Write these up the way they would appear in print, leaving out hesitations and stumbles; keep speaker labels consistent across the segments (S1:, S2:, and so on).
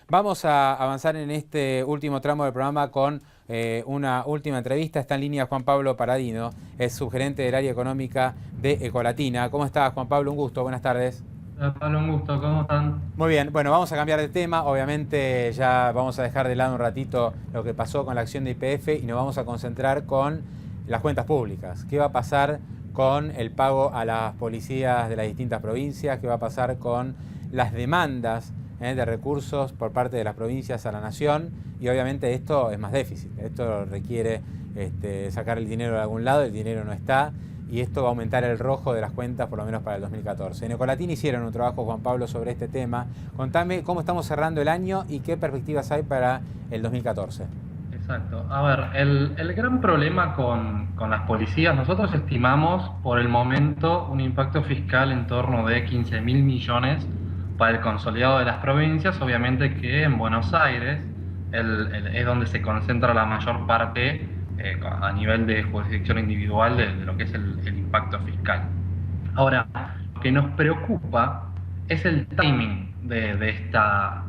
S1: Vamos a avanzar en este último tramo del programa con una última entrevista. Está en línea Juan Pablo Paradino, es subgerente del área económica de Ecolatina. ¿Cómo estás, Juan Pablo? Un gusto, buenas tardes.
S2: Pablo, un gusto, ¿cómo están?
S1: Muy bien, bueno, vamos a cambiar de tema. Obviamente ya vamos a dejar de lado un ratito lo que pasó con la acción de YPF y nos vamos a concentrar con las cuentas públicas. ¿Qué va a pasar con el pago a las policías de las distintas provincias? ¿Qué va a pasar con las demandas de recursos por parte de las provincias a la nación? Y obviamente esto es más déficit. Esto requiere sacar el dinero de algún lado, el dinero no está. Y esto va a aumentar el rojo de las cuentas por lo menos para el 2014. En Ecolatina hicieron un trabajo, Juan Pablo, sobre este tema. Contame cómo estamos cerrando el año y qué perspectivas hay para el 2014.
S2: Exacto. A ver, el gran problema con las policías, nosotros estimamos por el momento un impacto fiscal en torno de 15.000 millones para el consolidado de las provincias, obviamente que en Buenos Aires es donde se concentra la mayor parte a nivel de jurisdicción individual de lo que es el impacto fiscal. Ahora, lo que nos preocupa es el timing de esta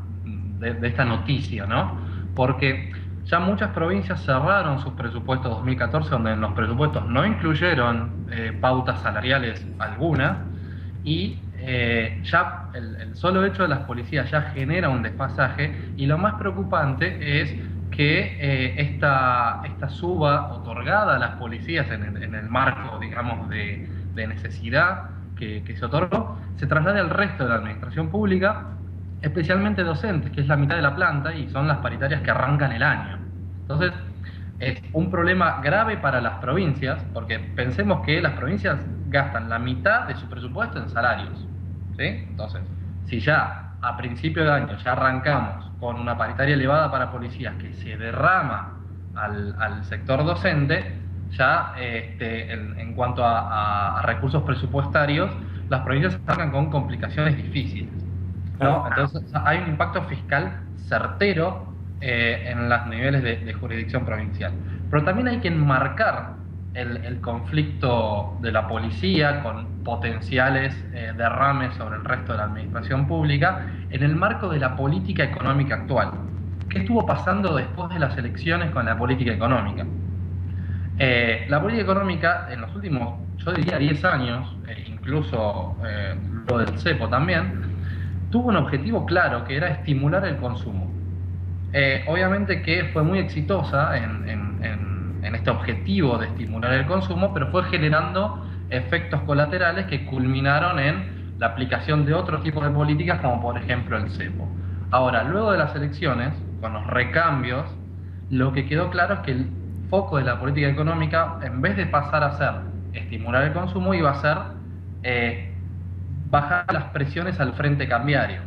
S2: noticia, ¿no? Porque ya muchas provincias cerraron sus presupuestos 2014, donde en los presupuestos no incluyeron pautas salariales alguna, y ya el solo hecho de las policías ya genera un desfasaje, y lo más preocupante es que esta suba otorgada a las policías en el marco, digamos, de necesidad que se otorgó, se traslade al resto de la administración pública, especialmente docentes, que es la mitad de la planta y son las paritarias que arrancan el año. Entonces, es un problema grave para las provincias, porque pensemos que las provincias gastan la mitad de su presupuesto en salarios, ¿sí? Entonces, si ya a principio de año ya arrancamos con una paritaria elevada para policías que se derrama al sector docente, ya en cuanto a recursos presupuestarios, las provincias arrancan con complicaciones difíciles,
S1: Claro.
S2: ¿no? Entonces hay un impacto fiscal certero en los niveles de jurisdicción provincial. Pero también hay que enmarcar el conflicto de la policía con potenciales derrames sobre el resto de la administración pública en el marco de la política económica actual. ¿Qué estuvo pasando después de las elecciones con la política económica? La política económica en los últimos, yo diría, 10 años, incluso lo del cepo también, tuvo un objetivo claro, que era estimular el consumo. Obviamente que fue muy exitosa en este objetivo de estimular el consumo, pero fue generando efectos colaterales que culminaron en la aplicación de otro tipo de políticas, como por ejemplo el cepo. Ahora, luego de las elecciones, con los recambios, lo que quedó claro es que el foco de la política económica, en vez de pasar a ser estimular el consumo, iba a ser bajar las presiones al frente cambiario.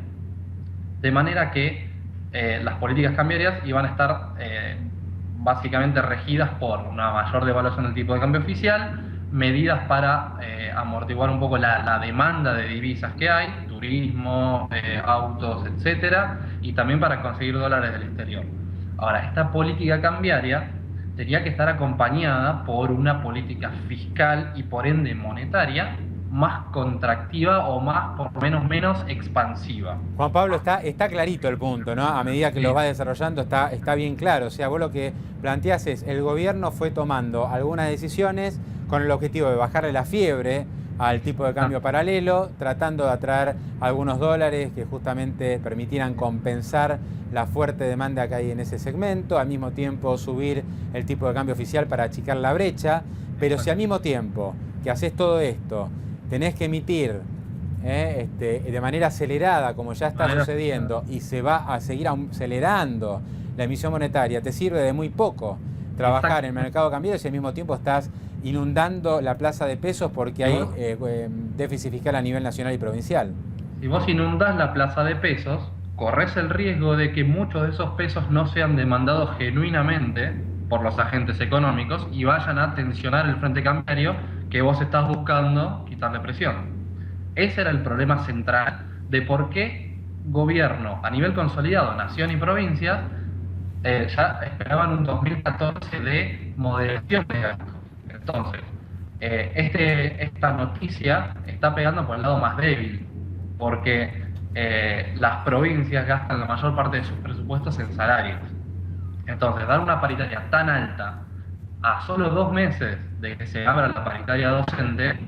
S2: De manera que las políticas cambiarias iban a estar básicamente regidas por una mayor devaluación del tipo de cambio oficial, medidas para amortiguar un poco la demanda de divisas que hay, turismo, autos, etcétera, y también para conseguir dólares del exterior. Ahora, esta política cambiaria tenía que estar acompañada por una política fiscal y por ende monetaria más contractiva o más, por lo menos expansiva.
S1: Juan Pablo, está clarito el punto, ¿no? A medida que lo
S2: Sí,
S1: va desarrollando está bien claro. O sea, vos lo que planteás es, el gobierno fue tomando algunas decisiones con el objetivo de bajarle la fiebre al tipo de cambio
S2: exacto.
S1: paralelo, tratando de atraer algunos dólares que justamente permitieran compensar la fuerte demanda que hay en ese segmento, al mismo tiempo subir el tipo de cambio oficial para achicar la brecha, pero si al
S2: Exacto.
S1: mismo tiempo que haces todo esto, tenés que emitir de manera acelerada, como ya está
S2: Manera fiscal.
S1: sucediendo, y se va a seguir acelerando la emisión monetaria, te sirve de muy poco trabajar en el
S2: Exactamente.
S1: mercado cambiario si al mismo tiempo estás inundando la plaza de pesos porque
S2: Si
S1: hay
S2: vos,
S1: déficit fiscal a nivel nacional y provincial.
S2: si vos inundás la plaza de pesos, corres el riesgo de que muchos de esos pesos no sean demandados genuinamente por los agentes económicos y vayan a tensionar el frente cambiario que vos estás buscando quitarle presión. Ese era el problema central de por qué gobierno a nivel consolidado, nación y provincias, ya esperaban un 2014 de moderación de gastos. Entonces, esta noticia está pegando por el lado más débil, porque las provincias gastan la mayor parte de sus presupuestos en salarios. Entonces, dar una paritaria tan alta a solo 2 meses de que se abra la paritaria docente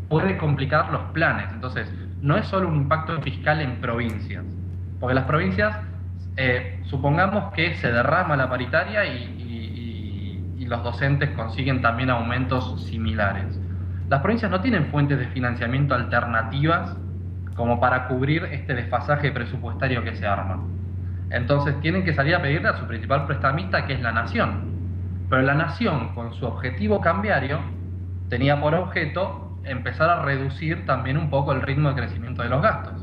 S2: puede complicar los planes. Entonces, no es solo un impacto fiscal en provincias, porque las provincias, supongamos que se derrama la paritaria y los docentes consiguen también aumentos similares. Las provincias no tienen fuentes de financiamiento alternativas como para cubrir este desfasaje presupuestario que se arma. Entonces tienen que salir a pedirle a su principal prestamista, que es la Nación. Pero la Nación, con su objetivo cambiario, tenía por objeto empezar a reducir también un poco el ritmo de crecimiento de los gastos.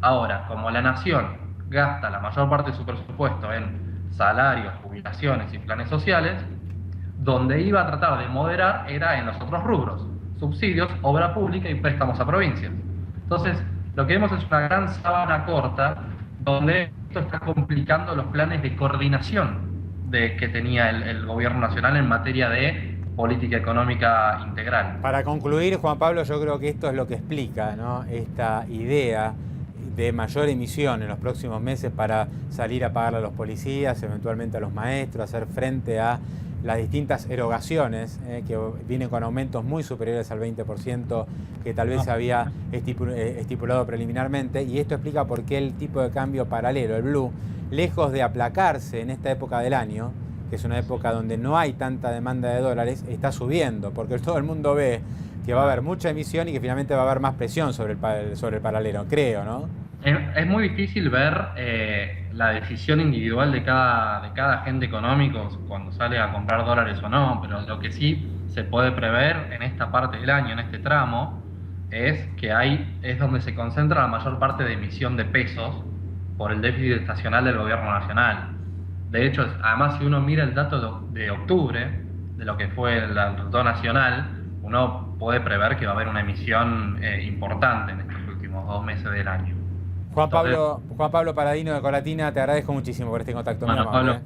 S2: Ahora, como la Nación gasta la mayor parte de su presupuesto en salarios, jubilaciones y planes sociales, donde iba a tratar de moderar era en los otros rubros: subsidios, obra pública y préstamos a provincias. Entonces, lo que vemos es una gran sábana corta donde esto está complicando los planes de coordinación que tenía el gobierno nacional en materia de política económica integral.
S1: Para concluir, Juan Pablo, yo creo que esto es lo que explica, ¿no?, esta idea de mayor emisión en los próximos meses para salir a pagarle a los policías, eventualmente a los maestros, hacer frente a las distintas erogaciones que vienen con aumentos muy superiores al 20% que tal vez se había estipulado preliminarmente, y esto explica por qué el tipo de cambio paralelo, el blue, lejos de aplacarse en esta época del año, que es una época donde no hay tanta demanda de dólares, está subiendo, porque todo el mundo ve que va a haber mucha emisión y que finalmente va a haber más presión sobre el paralelo, creo, ¿no?
S2: Es muy difícil ver la decisión individual de cada agente económico cuando sale a comprar dólares o no, pero lo que sí se puede prever en esta parte del año, en este tramo, es que es donde se concentra la mayor parte de emisión de pesos por el déficit estacional del gobierno nacional. De hecho, además, si uno mira el dato de octubre, de lo que fue el resultado nacional, uno puede prever que va a haber una emisión importante en estos últimos 2 meses del año.
S1: Juan Pablo Paladino de Colatina, te agradezco muchísimo por este contacto.
S2: Bueno, Pablo,